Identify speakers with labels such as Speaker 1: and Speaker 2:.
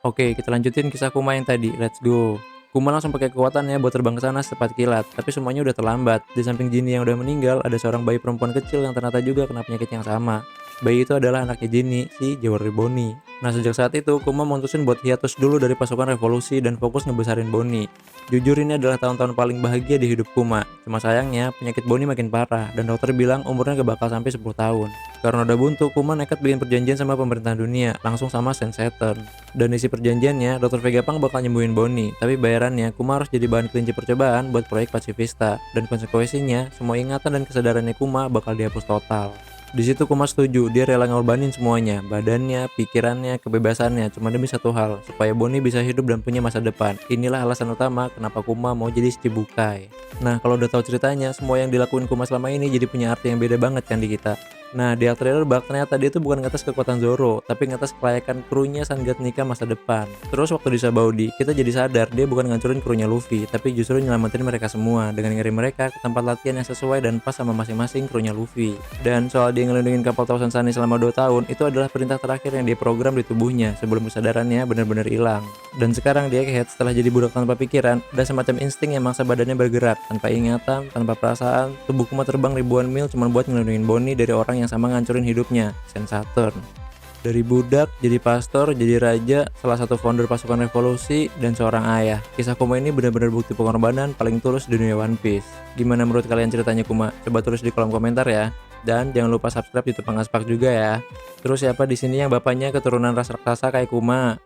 Speaker 1: Oke, kita lanjutin kisah Kuma yang tadi, let's go. Kuma langsung pakai kekuatannya buat terbang ke sana secepat kilat, tapi semuanya udah terlambat. Di samping Jinny yang udah meninggal, ada seorang bayi perempuan kecil yang ternyata juga kena penyakit yang sama. Bayi itu adalah anaknya Jinny, si Jewelry Bonnie. Nah, sejak saat itu, Kuma memutusin buat hiatus dulu dari pasukan revolusi dan fokus ngebesarin Bonnie. Jujur ini adalah tahun-tahun paling bahagia di hidup Kuma. Cuma sayangnya, penyakit Bonnie makin parah, dan dokter bilang umurnya gak bakal sampai 10 tahun. Karena udah buntu, Kuma nekat bikin perjanjian sama pemerintahan dunia, langsung sama Saint Saturn. Dan isi perjanjiannya, Dr. Vegapunk bakal nyembuhin Bonnie, tapi bayarannya Kuma harus jadi bahan kelinci percobaan buat proyek Pacifista, dan konsekuensinya, semua ingatan dan kesadarannya Kuma bakal dihapus total. Di situ Kuma setuju, dia rela ngorbanin semuanya, badannya, pikirannya, kebebasannya, cuma demi satu hal, supaya Bonnie bisa hidup dan punya masa depan. Inilah alasan utama kenapa Kuma mau jadi Shichibukai. Nah, kalau udah tahu ceritanya, semua yang dilakuin Kuma selama ini jadi punya arti yang beda banget kan di kita. Nah, di trailer bak ternyata dia tuh bukan ngetes kekuatan Zoro, tapi ngetes kelayakan krunya Sangat nikah masa depan. Terus waktu di Sabaudi, kita jadi sadar dia bukan ngancurin krunya Luffy, tapi justru nyelamatin mereka semua dengan ngirim mereka ke tempat latihan yang sesuai dan pas sama masing-masing krunya Luffy. Dan soal dia ngelindungin kapal Thousand Sunny selama 2 tahun, itu adalah perintah terakhir yang dia program di tubuhnya sebelum kesadarannya benar-benar hilang. Dan sekarang dia Egghead setelah jadi budak tanpa pikiran, ada semacam insting yang maksa badannya bergerak, tanpa ingatan, tanpa perasaan, tubuh Kuma terbang ribuan mil cuma buat ngelindungin Bonnie dari orang yang sama ngancurin hidupnya, Saint Saturn. Dari budak, jadi pastor, jadi raja, salah satu founder pasukan revolusi, dan seorang ayah. Kisah Kuma ini benar-benar bukti pengorbanan paling tulus di dunia One Piece. Gimana menurut kalian ceritanya Kuma? Coba tulis di kolom komentar ya. Dan jangan lupa subscribe YouTube Pengaspak juga ya. Terus siapa di sini yang bapaknya keturunan ras raksasa kayak Kuma?